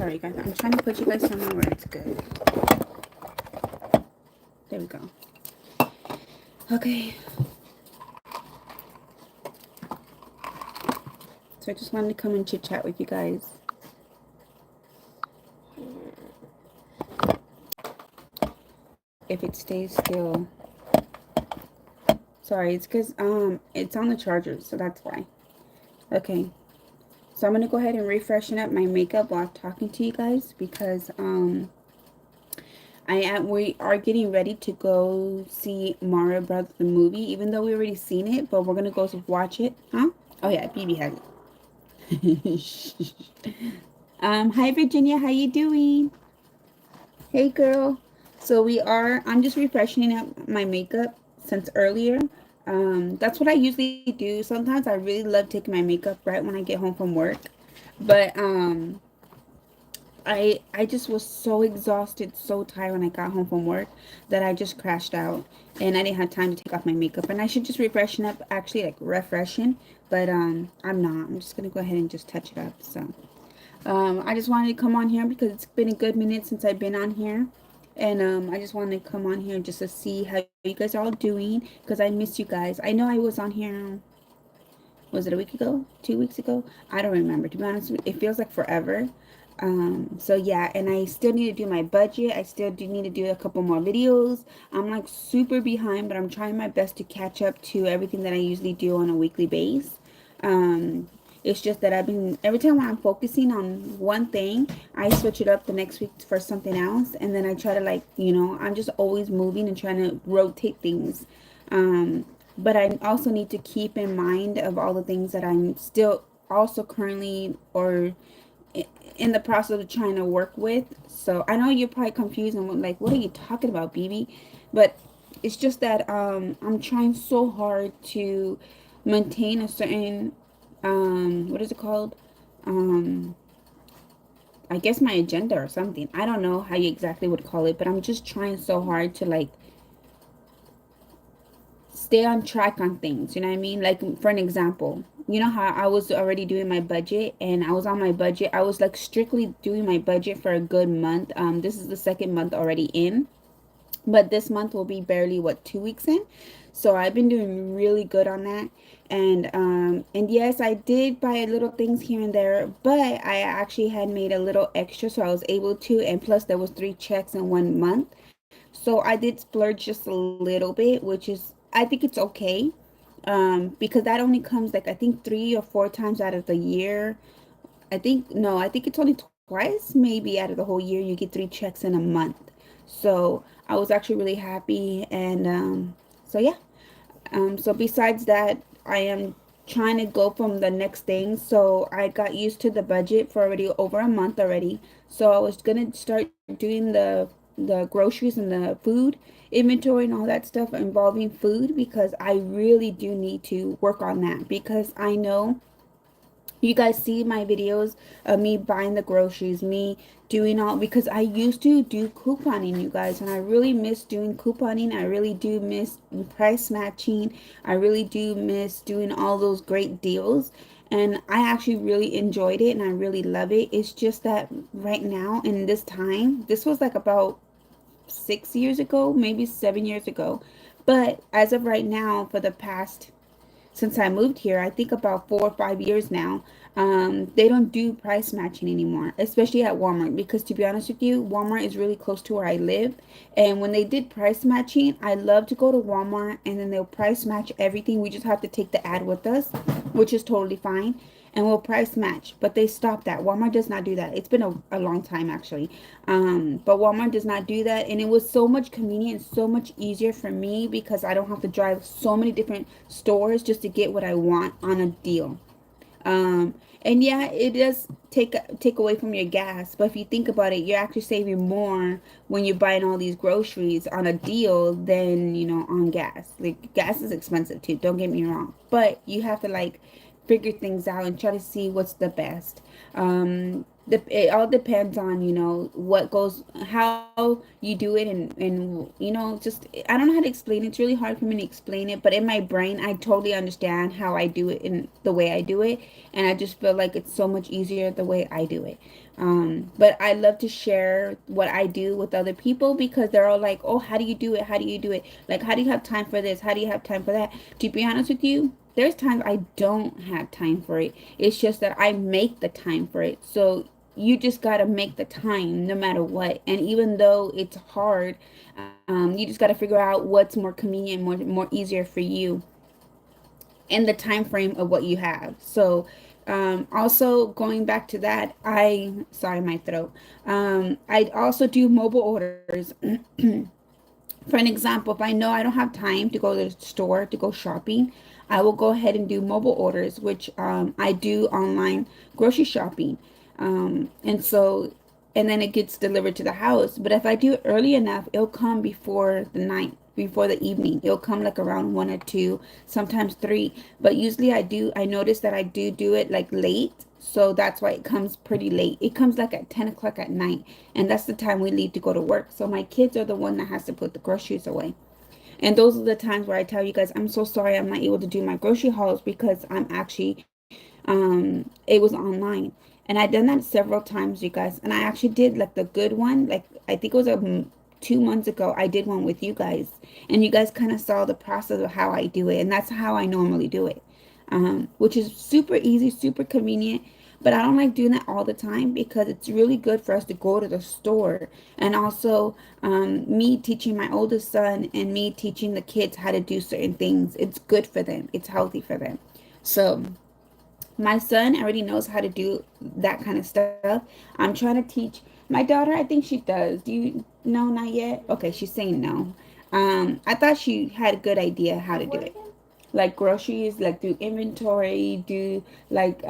Sorry, guys. I'm trying to put you guys somewhere where it's good. There we go. Okay. So I just wanted to come and chit chat with you guys. If it stays still. Sorry, it's because it's on the charger, so that's why. Okay. So I'm gonna go ahead and refreshen up my makeup while talking to you guys because we are getting ready to go see Mario Brothers the movie, even though we already seen it, but we're gonna go watch it. Huh? Oh yeah, BB has it. Hi Virginia, how you doing? Hey girl. So I'm just refreshing up my makeup since earlier. That's what I usually do. Sometimes I really love taking my makeup right when I get home from work. But I just was so exhausted, so tired when I got home from work that I just crashed out and I didn't have time to take off my makeup. And I should just refreshen up, actually like refreshing, but I'm not. I'm just gonna go ahead and just touch it up. So I just wanted to come on here because it's been a good minute since I've been on here. And I just wanted to come on here just to see how you guys are all doing because I miss you guys. I know I was on here, was it a week ago? 2 weeks ago? I don't remember. To be honest, it feels like forever. So yeah, and I still need to do my budget. I still do need to do a couple more videos. I'm like super behind, but I'm trying my best to catch up to everything that I usually do on a weekly base. Um, it's just that every time when I'm focusing on one thing, I switch it up the next week for something else. And then I try to I'm just always moving and trying to rotate things. But I also need to keep in mind of all the things that I'm still also currently or in the process of trying to work with. So I know you're probably confused and like, what are you talking about, BB? But it's just that I'm trying so hard to maintain a certain what is it called? Um, I guess my agenda or something. I don't know how you exactly would call it, but I'm just trying so hard to like stay on track on things. You know what I mean? Like for an example, you know how I was already doing my budget and I was on my budget. I was like strictly doing my budget for a good month. This is the second month already in, but this month will be barely what 2 weeks in. So I've been doing really good on that. And yes, I did buy little things here and there, but I actually had made a little extra, so I was able to. And plus, there was 3 checks in 1 month, so I did splurge just a little bit, which is I think it's okay. Because that only comes like I think 3 or 4 times out of the year. I think no, I think it's only twice maybe out of the whole year you get 3 checks in a month. So I was actually really happy and so yeah. So besides that, I am trying to go from the next thing. So I got used to the budget for already over a month already. So I was gonna start doing the groceries and the food inventory and all that stuff involving food because I really do need to work on that because I know you guys see my videos of me buying the groceries, me doing all because I used to do couponing, you guys, and I really miss doing couponing. I really do miss price matching. I really do miss doing all those great deals. And I actually really enjoyed it and I really love it. It's just that right now in this time, this was like about 6 years ago, maybe 7 years ago. But as of right now, for the past since I moved here, I think about 4 or 5 years now, they don't do price matching anymore, especially at Walmart. Because to be honest with you, Walmart is really close to where I live. And when they did price matching, I love to go to Walmart and then they'll price match everything. We just have to take the ad with us, which is totally fine. And we'll price match. But they stopped that. Walmart does not do that. It's been a long time actually. But Walmart does not do that. And it was so much convenient and so much easier for me because I don't have to drive so many different stores just to get what I want on a deal. And yeah, it does take away from your gas, but if you think about it, you're actually saving more when you're buying all these groceries on a deal than, on gas. Like gas is expensive too, don't get me wrong. But you have to like figure things out and try to see what's the best. it all depends on, what goes, how you do it, and just, I don't know how to explain it. It's really hard for me to explain it, but in my brain I totally understand how I do it in the way I do it, and I just feel like it's so much easier the way I do it. But I love to share what I do with other people, because they're all like, oh, how do you do it, how do you do it, like, how do you have time for this, how do you have time for that? To be honest with you, there's times I don't have time for it. It's just that I make the time for it. So you just got to make the time no matter what. And even though it's hard, you just got to figure out what's more convenient, more easier for you in the time frame of what you have. So also going back to that, sorry, my throat. I also do mobile orders. For an example, if I know I don't have time to go to the store to go shopping, I will go ahead and do mobile orders, which I do online grocery shopping. And then it gets delivered to the house. But if I do it early enough, it'll come before the night, before the evening. It'll come like around 1 or 2, sometimes 3. But usually I notice that I do it like late. So that's why it comes pretty late. It comes like at 10 o'clock at night. And that's the time we leave to go to work. So my kids are the one that has to put the groceries away. And those are the times where I tell you guys, I'm so sorry I'm not able to do my grocery hauls, because I'm actually, it was online. And I've done that several times, you guys. And I actually did like the good one. Like, I think it was 2 months ago, I did one with you guys. And you guys kind of saw the process of how I do it. And that's how I normally do it, which is super easy, super convenient. But I don't like doing that all the time, because it's really good for us to go to the store. And also, me teaching my oldest son and me teaching the kids how to do certain things, it's good for them. It's healthy for them. So my son already knows how to do that kind of stuff. I'm trying to teach my daughter. I think she does. Do you know? Not yet. Okay, she's saying no. I thought she had a good idea how to do it, like groceries, like do inventory, do like,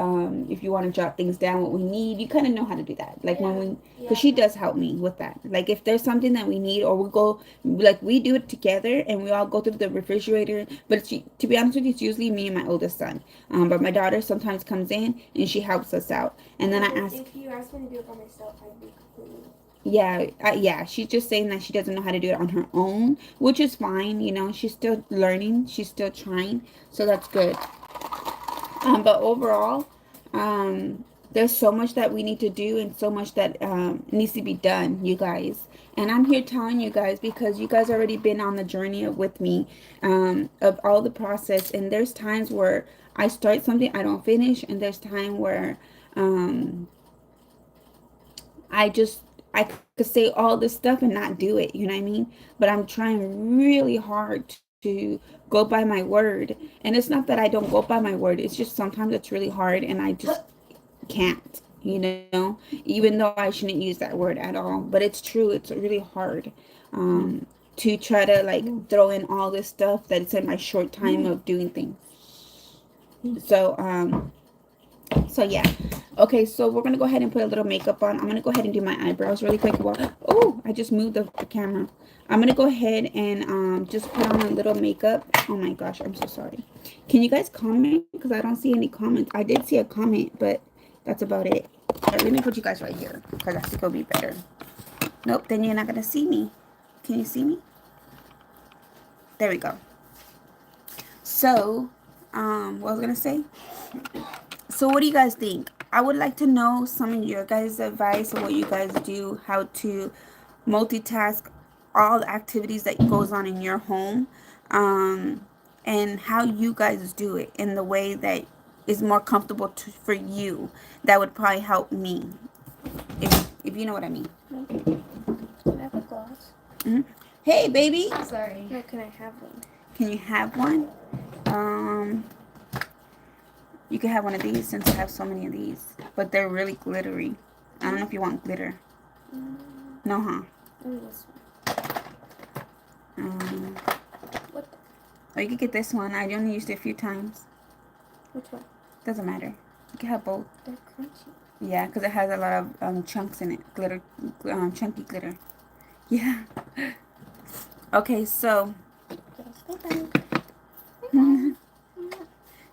if you want to jot things down what we need, you kind of know how to do that. Like, when we, because she does help me with that. Like, if there's something that we need, or we go, like, we do it together and we all go through the refrigerator. But to be honest with you, it's usually me and my oldest son. But my daughter sometimes comes in and she helps us out. And then I ask, if you ask me to do it by myself, I'd be completely. yeah, she's just saying that she doesn't know how to do it on her own, which is fine. She's still learning, she's still trying, so that's good. But overall, there's so much that we need to do, and so much that needs to be done, you guys. And I'm here telling you guys, because you guys already been on the journey with me, of all the process. And there's times where I start something, I don't finish, and there's time where um, I just I could say all this stuff and not do it. You know what I mean? But I'm trying really hard to go by my word. And it's not that I don't go by my word. It's just sometimes it's really hard, and I just can't. Even though I shouldn't use that word at all, but it's true. It's really hard. To try to like throw in all this stuff that it's in my short time of doing things. So yeah. Okay, so we're gonna go ahead and put a little makeup on. I'm gonna go ahead and do my eyebrows really quick. Oh, I just moved the camera. I'm gonna go ahead and just put on a little makeup. Oh my gosh, I'm so sorry. Can you guys comment? Because I don't see any comments. I did see a comment, but that's about it. All right, let me put you guys right here, because I think it'll be better. Nope, then you're not gonna see me. Can you see me? There we go. So, what was I gonna say? So what do you guys think? I would like to know some of your guys' advice on what you guys do, how to multitask all the activities that goes on in your home, and how you guys do it in the way that is more comfortable for you. That would probably help me, if you know what I mean. Can I have a glass? Mm-hmm. Hey, baby. Sorry. No, can I have one? Can you have one? You can have one of these, since I have so many of these. But they're really glittery. I don't know if you want glitter. No, huh? Maybe this one. What? Or you could get this one. I only used it a few times. Which one? Doesn't matter. You can have both. They're crunchy. Yeah, because it has a lot of chunks in it. Glitter, chunky glitter. Yeah. Okay, so. Yes, bye-bye. Bye-bye.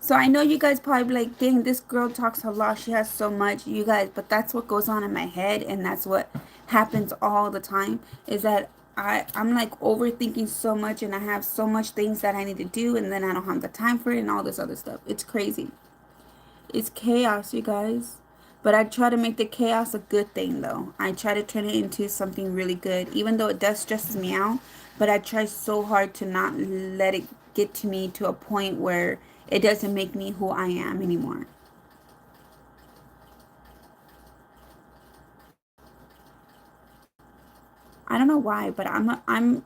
So So I know you guys probably be like, dang, this girl talks a lot. She has so much, you guys. But that's what goes on in my head, and that's what happens all the time. Is that I'm like overthinking so much, and I have so much things that I need to do, and then I don't have the time for it, and all this other stuff. It's crazy. It's chaos, you guys. But I try to make the chaos a good thing, though. I try to turn it into something really good, even though it does stresses me out. But I try so hard to not let it get to me to a point where it doesn't make me who I am anymore. I don't know why, but I'm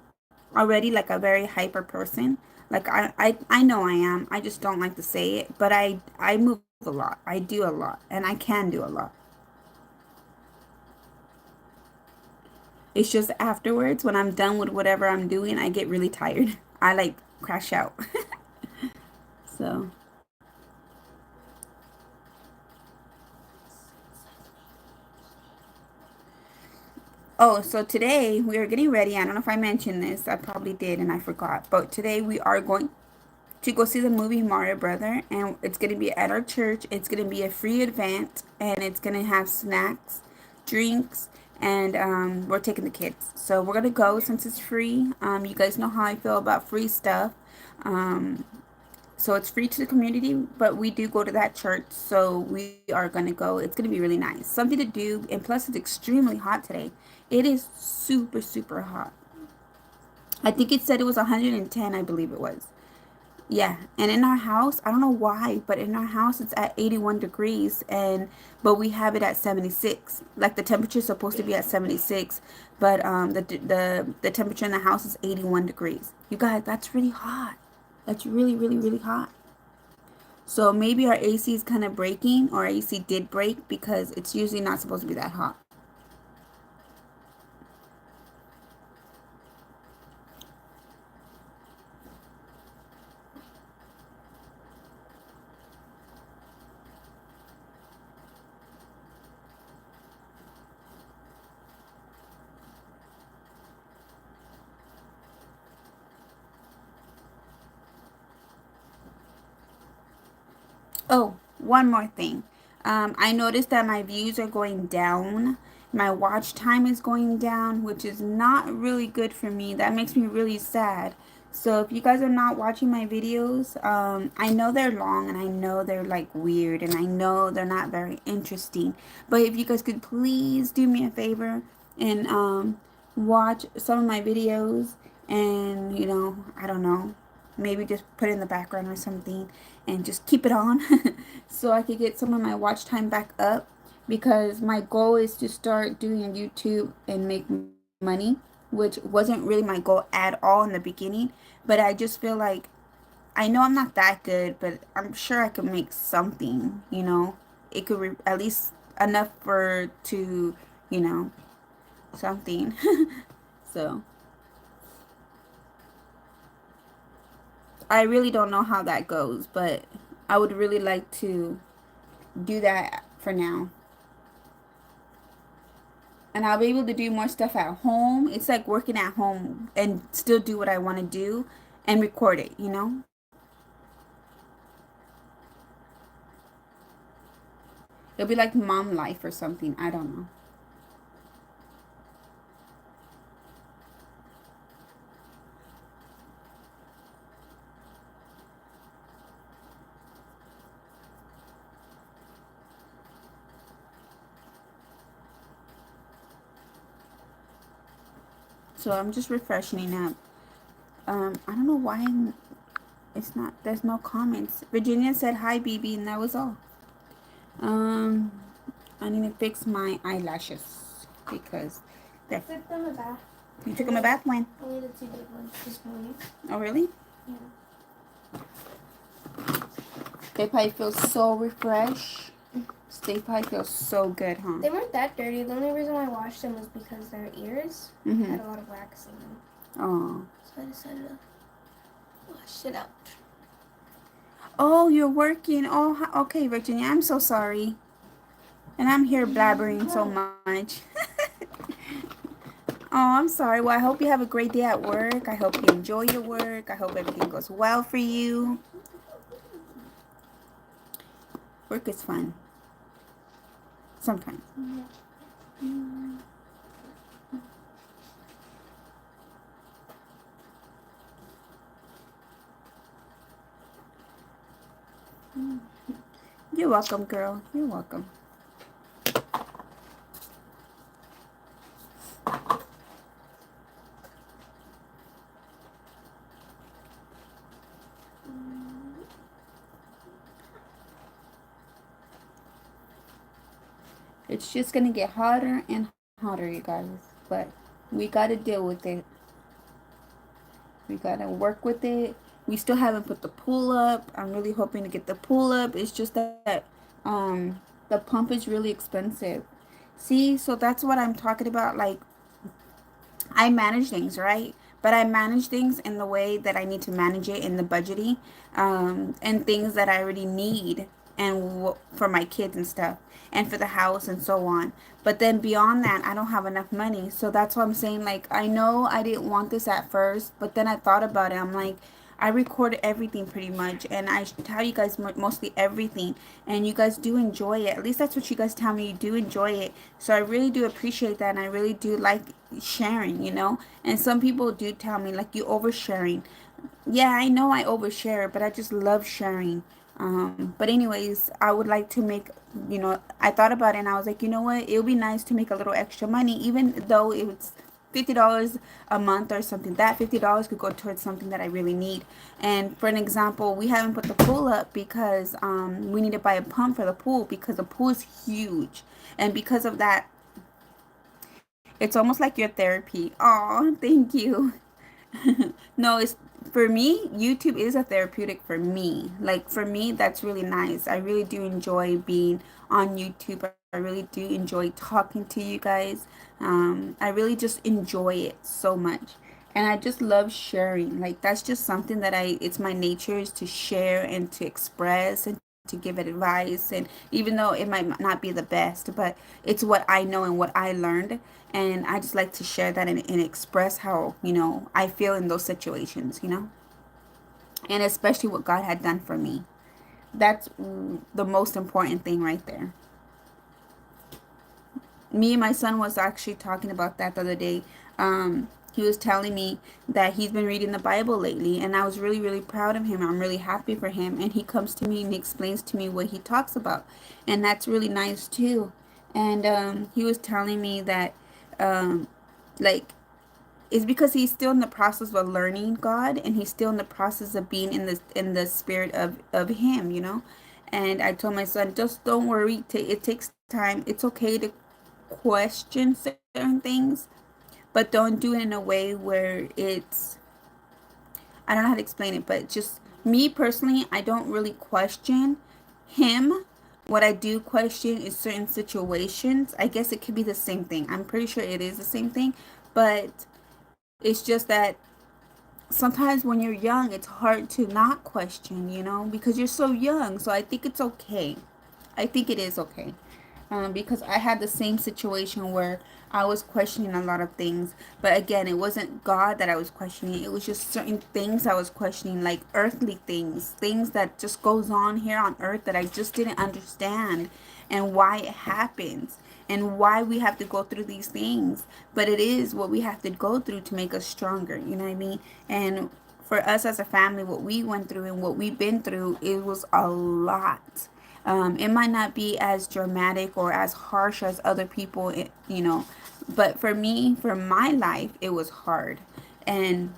already like a very hyper person. Like I know I am. I just don't like to say it. But I move a lot. I do a lot, and I can do a lot. It's just afterwards when I'm done with whatever I'm doing, I get really tired. I like crash out. So, oh, so today we are getting ready. I don't know if I mentioned this. I probably did and I forgot. But today we are going to go see the movie Mario Brother, and it's going to be at our church. It's going to be a free event, and it's going to have snacks, drinks, and we're taking the kids. So we're going to go since it's free. You guys know how I feel about free stuff. Um, So it's free to the community, but we do go to that church, so we are going to go. It's going to be really nice. Something to do, and plus it's extremely hot today. It is super, super hot. I think it said it was 110, I believe it was. Yeah, and in our house, I don't know why, but in our house it's at 81 degrees and but we have it at 76. Like the temperature is supposed to be at 76, but the temperature in the house is 81 degrees. You guys, that's really hot. That's really, really, really hot. So maybe our AC is kind of breaking, or our AC did break because it's usually not supposed to be that hot. Oh, one more thing. I noticed that my views are going down. My watch time is going down, which is not really good for me. That makes me really sad. So if you guys are not watching my videos, I know they're long and I know they're like weird and I know they're not very interesting. But if you guys could please do me a favor and watch some of my videos and, I don't know, maybe just put it in the background or something and just keep it on so I could get some of my watch time back up because my goal is to start doing YouTube and make money, which wasn't really my goal at all in the beginning. But I just feel like I know I'm not that good, but I'm sure I could make something. It could at least enough for to, you know, something. So I really don't know how that goes, but I would really like to do that for now. And I'll be able to do more stuff at home. It's like working at home and still do what I want to do and record it. It'll be like mom life or something. I don't know. So I'm just refreshing up. I don't know why it's not, there's no comments. Virginia said hi, BB, and that was all. Um, I need to fix my eyelashes because they're. Took them a bath. You took them a bath when? Only the two big ones this morning. Oh, really? Yeah. They probably feel so refreshed. They probably feel so good, huh? They weren't that dirty. The only reason I washed them was because their ears had a lot of wax in them. Oh. So I decided to wash it out. Oh, you're working. Oh, okay, Virginia. I'm so sorry. And I'm here blabbering so much. Oh, I'm sorry. Well, I hope you have a great day at work. I hope you enjoy your work. I hope everything goes well for you. Work is fun sometimes. Yeah. You're welcome, girl. You're welcome. It's just gonna get hotter and hotter, you guys. But we gotta deal with it. We gotta work with it. We still haven't put the pool up. I'm really hoping to get the pool up. It's just that the pump is really expensive. See, so that's what I'm talking about. Like, I manage things, right? But I manage things in the way that I need to manage it in the budgeting, and things that I already need and for my kids and stuff and for the house and so on. But then beyond that, I don't have enough money. So that's why I'm saying, like, I know I didn't want this at first, but then I thought about it. I'm like, I record everything pretty much, and I tell you guys mostly everything, and you guys do enjoy it. At least that's what you guys tell me. You do enjoy it, so I really do appreciate that, and I really do like sharing, you know. And some people do tell me like you oversharing. Yeah, I know I overshare, but I just love sharing. But anyways, I would like to make, I thought about it and I was like, you know what? It would be nice to make a little extra money, even though it's $50 a month or something. That $50 could go towards something that I really need. And for an example, we haven't put the pool up because we need to buy a pump for the pool because the pool is huge. And because of that, it's almost like your therapy. Oh, thank you. No, it's for me, YouTube is a therapeutic for me. Like for me, that's really nice. I really do enjoy being on YouTube. I really do enjoy talking to you guys. I really just enjoy it so much. And I just love sharing. Like that's just something that it's my nature is to share and to express and to give advice. And even though it might not be the best, but it's what I know and what I learned, and I just like to share that and express how I feel in those situations, and especially what God had done for me. That's the most important thing right there. Me and my son was actually talking about that the other day. He was telling me that he's been reading the Bible lately, and I was really, really proud of him. I'm really happy for him, and he comes to me and he explains to me what he talks about, and that's really nice too. And he was telling me that, um, like, it's because he's still in the process of learning God, and he's still in the process of being in the spirit of Him. And I told my son, just don't worry. It takes time. It's okay to question certain things, but don't do it in a way where it's, I don't know how to explain it, but just me personally, I don't really question him. What I do question is certain situations. I guess it could be the same thing. I'm pretty sure it is the same thing, but it's just that sometimes when you're young, it's hard to not question, because you're so young. So I think it's okay. I think it is okay. Because I had the same situation where I was questioning a lot of things. But again, it wasn't God that I was questioning. It was just certain things I was questioning, like earthly things, things that just goes on here on earth that I just didn't understand and why it happens and why we have to go through these things. But it is what we have to go through to make us stronger. You know what I mean? And for us as a family, what we went through and what we've been through, it was a lot. It might not be as dramatic or as harsh as other people, but for me, for my life, it was hard. And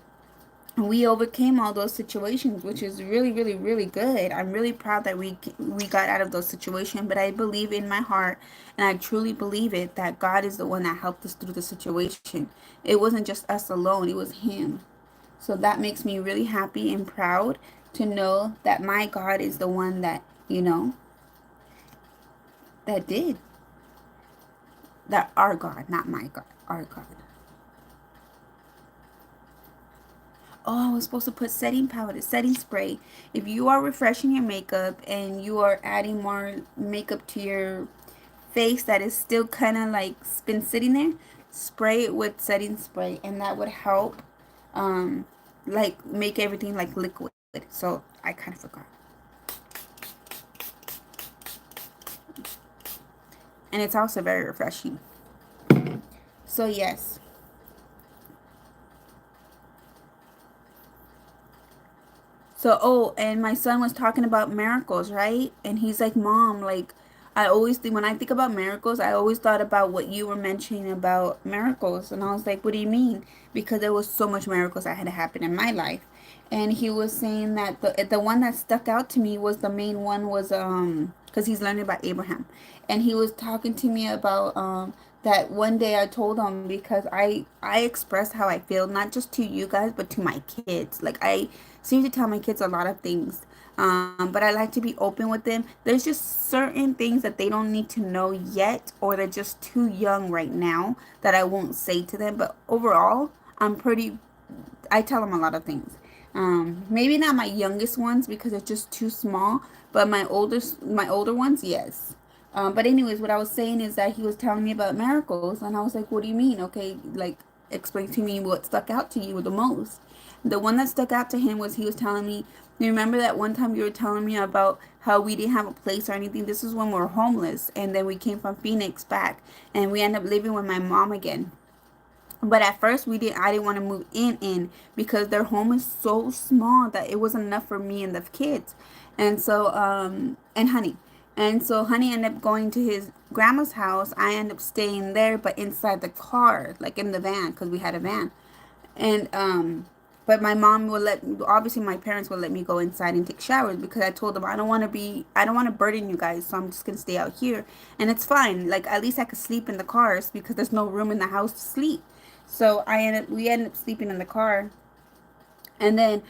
we overcame all those situations, which is really, really, really good. I'm really proud that we got out of those situations. But I believe in my heart, and I truly believe it, that God is the one that helped us through the situation. It wasn't just us alone; it was Him. So that makes me really happy and proud to know that my God is the one that that did that. Our God, not my God, our God. Oh, I was supposed to put setting powder, setting spray. If you are refreshing your makeup and you are adding more makeup to your face that is still kind of like been sitting there, spray it with setting spray, and that would help, um, like make everything like liquid. So I kind of forgot. and it's also very refreshing. So yes. So, oh, and my son was talking about miracles, right? And he's like, Mom, like, I always think, when I think about miracles, I always thought about what you were mentioning about miracles. And I was like, what do you mean? Because there was so much miracles that had happened in my life. And he was saying that the one that stuck out to me was the main one was, because he's learning about Abraham. And he was talking to me about, that one day I told him, because I express how I feel, not just to you guys, but to my kids. Like, I seem to tell my kids a lot of things, but I like to be open with them. There's just certain things that they don't need to know yet, or they're just too young right now, that I won't say to them. But overall, I tell them a lot of things. Maybe not my youngest ones because they're just too small, but my older ones, yes. But anyways, what I was saying is that he was telling me about miracles, and I was like, "What do you mean? Okay, like, explain to me what stuck out to you the most." The one that stuck out to him was, he was telling me, "You remember that one time you were telling me about how we didn't have a place or anything? This is when we were homeless, and then we came from Phoenix back, and we ended up living with my mom again." But at first I didn't want to move in because their home is so small that it wasn't enough for me and the kids. And so and honey. And so honey ended up going to his grandma's house. I ended up staying there, but inside the car, like in the van, because we had a van. And but my mom will let, obviously my parents will let me go inside and take showers, because I told them I don't want to burden you guys, so I'm just gonna stay out here. And it's fine, like, at least I could sleep in the cars because there's no room in the house to sleep. So we ended up sleeping in the car. And then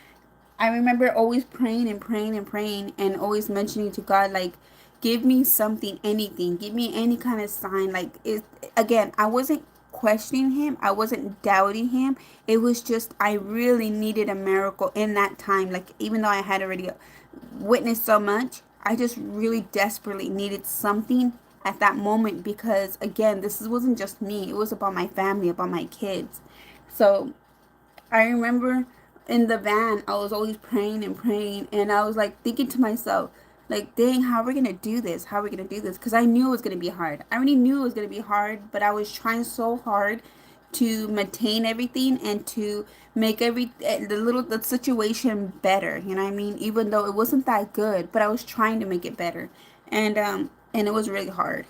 I remember always praying and praying and praying, and always mentioning to God, like, give me something, anything, give me any kind of sign. Like, it, again, I wasn't questioning him, I wasn't doubting him. It was just, I really needed a miracle in that time. Like, even though I had already witnessed so much, I just really desperately needed something at that moment, because again, wasn't just me, it was about my family, about my kids. So I remember in the van, I was always praying and praying, and I was like thinking to myself, like, dang, how are we gonna do this? How are we gonna do this? Because I knew it was gonna be hard. I already knew it was gonna be hard, but I was trying so hard to maintain everything and to make the situation better. You know what I mean? Even though it wasn't that good, but I was trying to make it better, and it was really hard.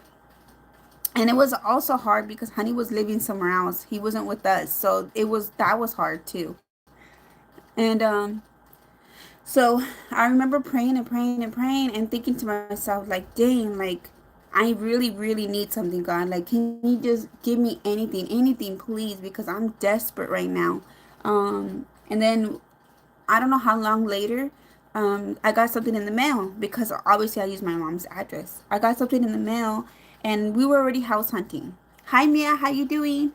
And it was also hard because honey was living somewhere else. He wasn't with us, so that was hard too. And so I remember praying and praying and praying and thinking to myself, like, dang, like, I really, really need something, God. Like, can you just give me anything, please? Because I'm desperate right now. And then I don't know how long later, I got something in the mail, because obviously I use my mom's address. I got something in the mail, and we were already house hunting. Hi Mia, how you doing?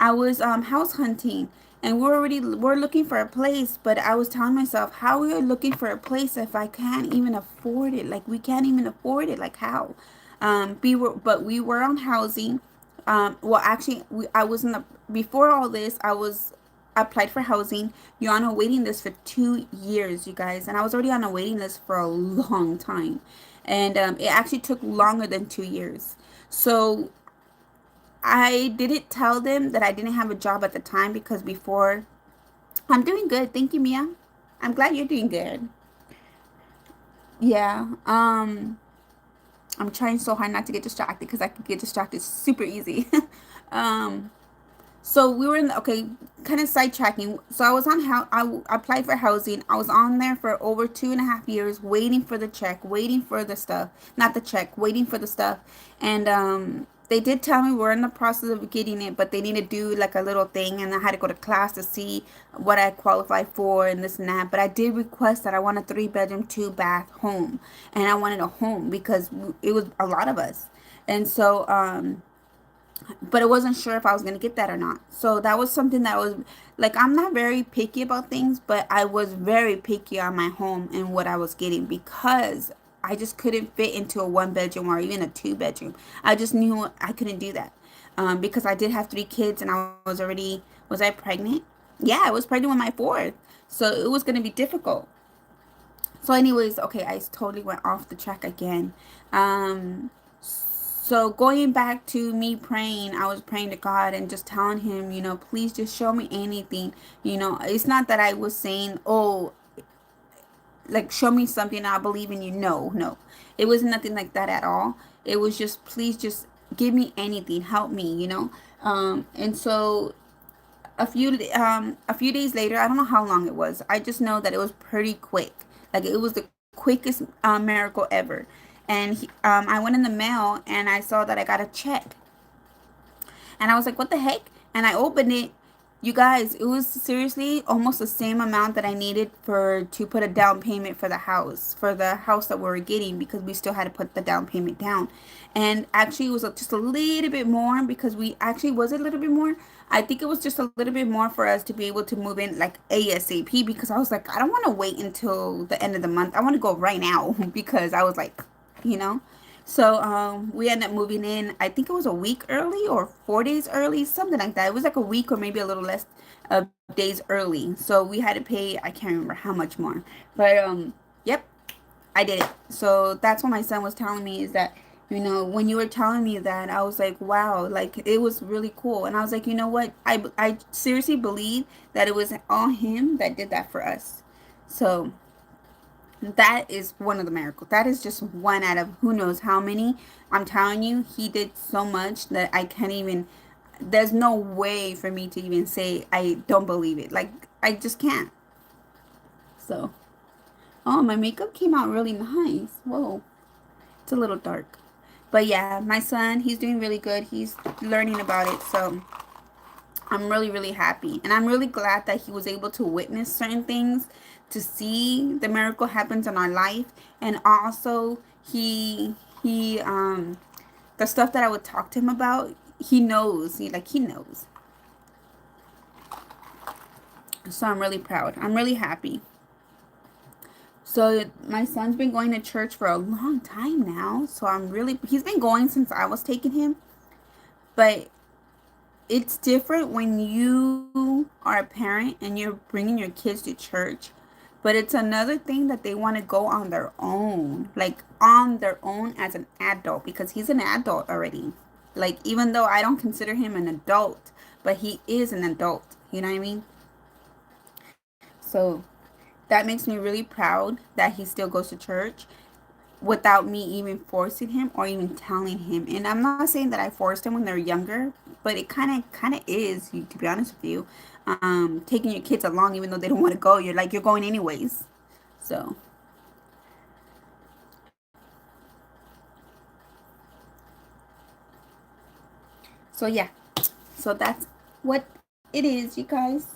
I was house hunting, and we're looking for a place, but I was telling myself, how we are looking for a place if I can't even afford it? Like, we can't even afford it. Like, how? But we were on housing. Well, actually, I was in the before all this. I applied for housing. You're on a waiting list for 2 years, you guys, and I was already on a waiting list for a long time, and it actually took longer than 2 years. So I didn't tell them that I didn't have a job at the time, because before, I'm doing good. Thank you, Mia. I'm glad you're doing good. Yeah. I'm trying so hard not to get distracted, because I could get distracted super easy. um, So we were in the, okay, kind of sidetracking. So I was on how I applied for housing. I was on there for over 2.5 years, waiting for the check, waiting for the stuff, not the check, waiting for the stuff. And they did tell me we're in the process of getting it, but they need to do like a little thing, and I had to go to class to see what I qualified for and this and that. But I did request that I want a 3 bedroom, 2 bath home, and I wanted a home because it was a lot of us, and so but I wasn't sure if I was going to get that or not. So that was something that was like, I'm not very picky about things, but I was very picky on my home and what I was getting, because I just couldn't fit into a 1 bedroom or even a 2 bedroom. I just knew I couldn't do that, because I did have 3 kids, and was I pregnant? Yeah, I was pregnant with my fourth. So it was going to be difficult. So anyways, okay, I totally went off the track again. Um, So going back to me praying, I was praying to God and just telling him, please just show me anything. It's not that I was saying, oh, like show me something, I believe in you. No, no. It was nothing like that at all. It was just, please just give me anything, help me. And so a few days later, I don't know how long it was. I just know that it was pretty quick. Like it was the quickest miracle ever. And I went in the mail and I saw that I got a check, and I was like, what the heck? And I opened it. You guys, it was seriously almost the same amount that I needed for to put a down payment for the house that we were getting, because we still had to put the down payment down. And actually, it was just a little bit more, because we actually was a little bit more. I think it was just a little bit more for us to be able to move in like ASAP, because I was like, I don't want to wait until the end of the month. I want to go right now because I was like, you know. So we ended up moving in. I think it was a week early or 4 days early, something like that. It was like a week or maybe a little less of days early. So we had to pay. I can't remember how much more, but yep, I did it. So that's what my son was telling me, is that when you were telling me that, I was like, wow, like it was really cool. And I was like, you know what? I seriously believe that it was all him that did that for us. So that is one of the miracles. That is just one out of who knows how many. I'm telling you, he did so much that I can't even, there's no way for me to even say I don't believe it. Like, I just can't. So, oh, my makeup came out really nice. Whoa, it's a little dark. But yeah, my son, he's doing really good. He's learning about it. So, I'm really, really happy. And I'm really glad that he was able to witness certain things, to see the miracle happens in our life. And also he the stuff that I would talk to him about, he knows. He knows. So I'm really proud. I'm really happy. So my son's been going to church for a long time now. So he's been going since I was taking him. But it's different when you are a parent and you're bringing your kids to church, but it's another thing that they want to go on their own, like on their own as an adult, because he's an adult already. Like, even though I don't consider him an adult, but he is an adult, you know what I mean? So that makes me really proud that he still goes to church without me even forcing him or even telling him. And I'm not saying that I forced him when they're younger, but it kind of is, to be honest with you. Taking your kids along even though they don't want to go, you're like, you're going anyways. So so yeah. So that's what it is, you guys.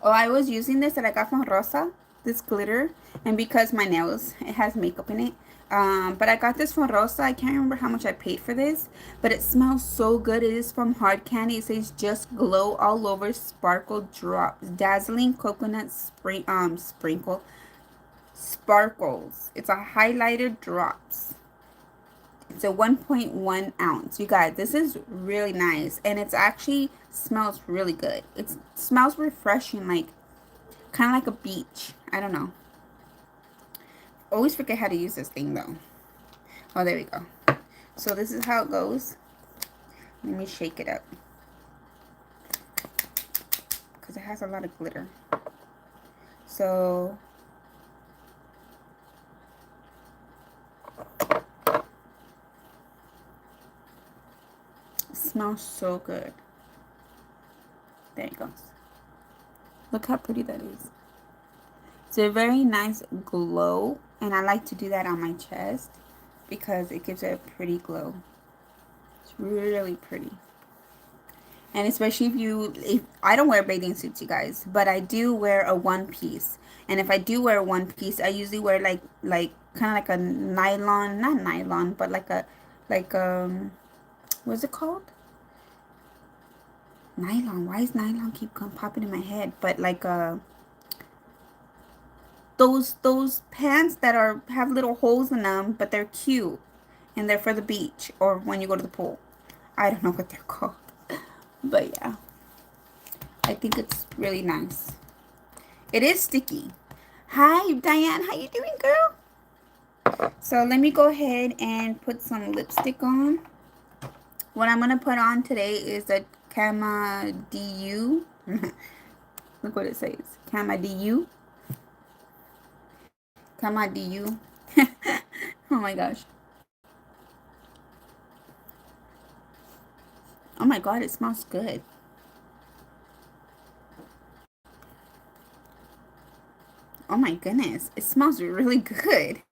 Oh, I was using this that I got from Rosa, this glitter, and because my nails, it has makeup in it. But I got this from Rosa. I can't remember how much I paid for this, but it smells so good. It is from Hard Candy. It says just glow all over, sparkle drops, dazzling coconut sprinkle sparkles. It's a highlighter drops. It's a 1.1 ounce. You guys, this is really nice, and it's actually smells really good. It smells refreshing, like kind of like a beach. I don't know. Always forget how to use this thing though. Oh, there we go. So this is how it goes. Let me shake it up because it has a lot of glitter. So it smells so good. There it goes. Look how pretty that is. It's a very nice glow, and I like to do that on my chest because it gives it a pretty glow. It's really pretty. And especially if I don't wear bathing suits, you guys, but I do wear a one piece. And if I do wear a one piece, I usually wear like kind of like a nylon, not nylon, but like what's it called? Nylon. Why is nylon keep popping in my head? But like those pants that have little holes in them, but they're cute and they're for the beach or when you go to the pool. I don't know what they're called, but yeah, I think it's really nice. It is sticky. Hi, Diane. How you doing, girl? So let me go ahead and put some lipstick on. What I'm gonna put on today is the Cama DU. Look what it says. Cama DU. Cama DU. Oh my gosh. Oh my god, it smells good. Oh my goodness, it smells really good.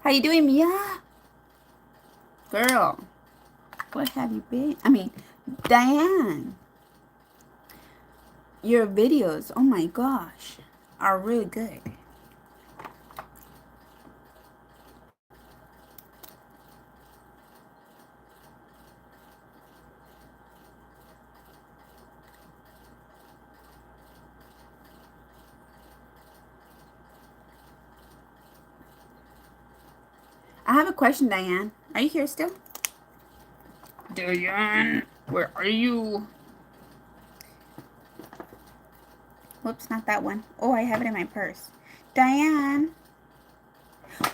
How you doing, Mia? Girl, what have you been? I mean, Diane, your videos, oh my gosh, are really good. I have a question, Diane. Are you here still? Diane, where are you? Whoops, not that one. Oh, I have it in my purse. Diane.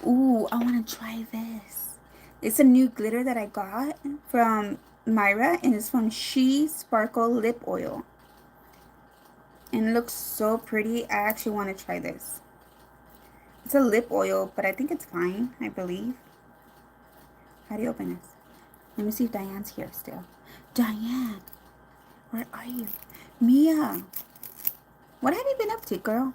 Ooh, I want to try this. It's a new glitter that I got from Myra, and it's from She Sparkle Lip Oil. And it looks so pretty. I actually want to try this. It's a lip oil, but I think it's fine, I believe. How do you open this? Let me see if Diane's here still. Diane, where are you? Mia, what have you been up to, girl?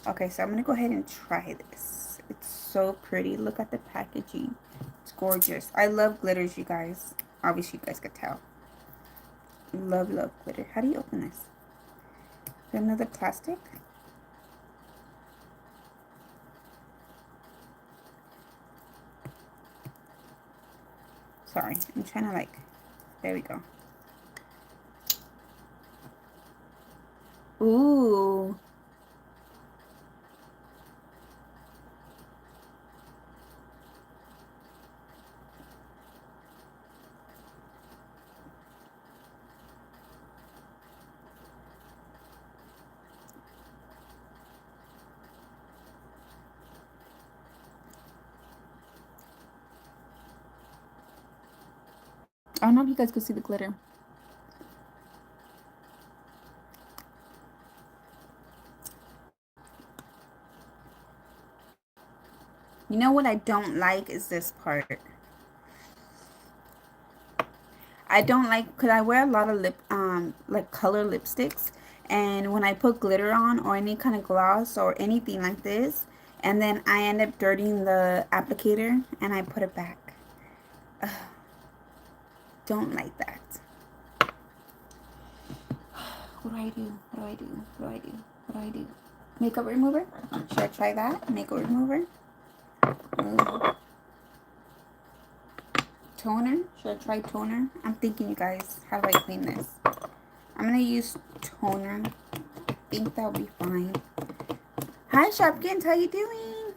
Okay, so I'm going to go ahead and try this. It's so pretty. Look at the packaging. It's gorgeous. I love glitters, you guys. Obviously, you guys could tell. Love, love glitter. How do you open this? Another plastic? Sorry, I'm trying to like, there we go. Ooh. I don't know if you guys could see the glitter. You know what I don't like is this part. I don't like, because I wear a lot of like color lipsticks, and when I put glitter on or any kind of gloss or anything like this, and then I end up dirtying the applicator and I put it back. Ugh, don't like that. What do I do? What do I do? What do I do? What do I do? Makeup remover? Should I try that? Makeup remover? Ugh. Toner? Should I try toner? I'm thinking, you guys. How do I clean this? I'm going to use toner. I think that'll be fine. Hi, Shopkins. How you doing?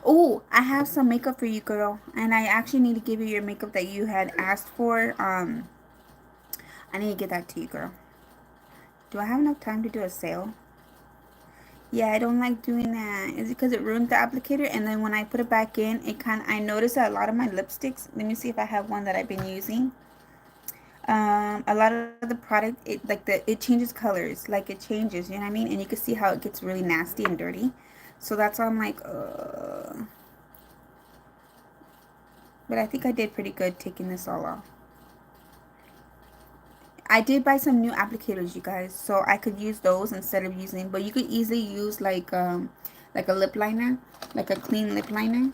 Oh, I have some makeup for you, girl. And I actually need to give you your makeup that you had asked for. I need to get that to you, girl. Do I have enough time to do a sale? Yeah, I don't like doing that. Is it because it ruined the applicator? And then when I put it back in, I noticed that a lot of my lipsticks, let me see if I have one that I've been using. A lot of the product, it changes colors. Like it changes, you know what I mean? And you can see how it gets really nasty and dirty. So that's why I'm like, but I think I did pretty good taking this all off. I did buy some new applicators, you guys, so I could use those instead of using, but you could easily use like a lip liner, like a clean lip liner,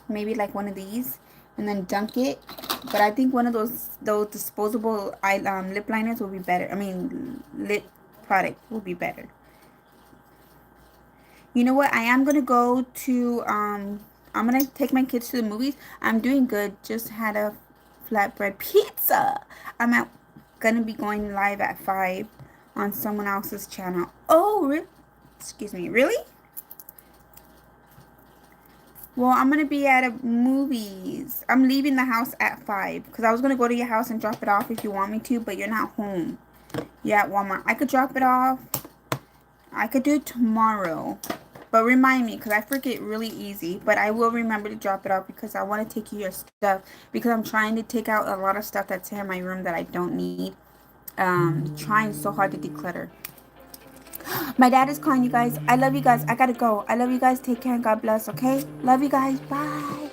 maybe like one of these, and then dunk it. But I think one of those disposable lip liners will be better. I mean, lip product will be better. You know what? I am gonna go to I'm gonna take my kids to the movies. I'm doing good. Just had a flatbread pizza. Gonna be going live at 5 on someone else's channel. Oh, excuse me. Really? Well, I'm gonna be at a movies. I'm leaving the house at 5 because I was gonna go to your house and drop it off if you want me to, but you're not home. You're at Walmart. I could drop it off. I could do it tomorrow. But remind me because I forget really easy. But I will remember to drop it off because I want to take you your stuff because I'm trying to take out a lot of stuff that's here in my room that I don't need. Trying so hard to declutter. My dad is calling you guys. I love you guys. I gotta go. I love you guys. Take care and God bless, okay? Love you guys. Bye.